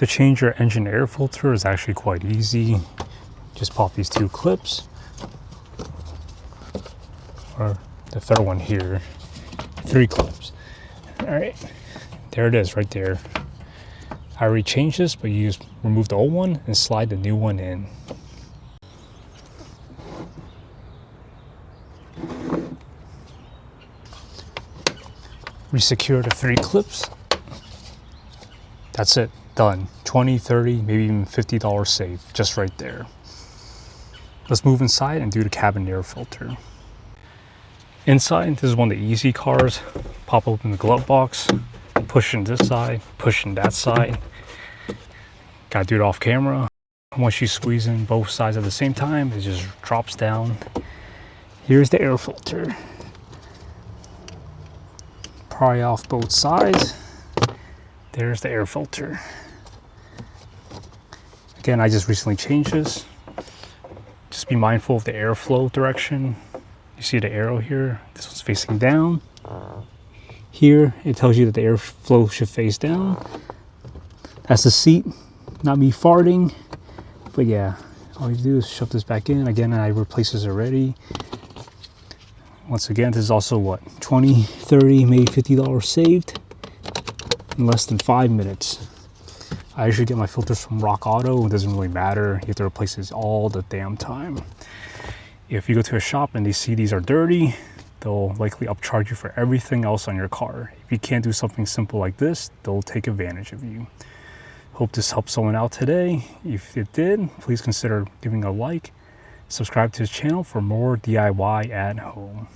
To change your engine air filter is actually quite easy. Just pop these two clips, or the third one here, 3 clips. All right, there it is right there. I already changed this, but you just remove the old one and slide the new one in. Resecure the 3 clips. That's it, done. 20, 30, maybe even $50 save, just right there. Let's move inside and do the cabin air filter. Inside, this is one of the easy cars. Pop open the glove box, pushing this side, pushing that side. Gotta do it off camera. Once you squeeze in both sides at the same time, it just drops down. Here's the air filter. Pry off both sides. There's the air filter. Again, I just recently changed this. Just be mindful of the airflow direction. You see the arrow here? This one's facing down. Here, it tells you that the airflow should face down. That's the seat, not me farting. But yeah, all you do is shove this back in. Again, I replaced this already. Once again, this is also what, 20, 30, maybe $50 saved in less than 5 minutes. I usually get my filters from Rock Auto. It doesn't really matter. You have to replace this all the damn time. If you go to a shop and they see these are dirty, they'll likely upcharge you for everything else on your car. If you can't do something simple like this, they'll take advantage of you. Hope this helped someone out today. If it did, please consider giving a like. Subscribe to his channel for more DIY at home.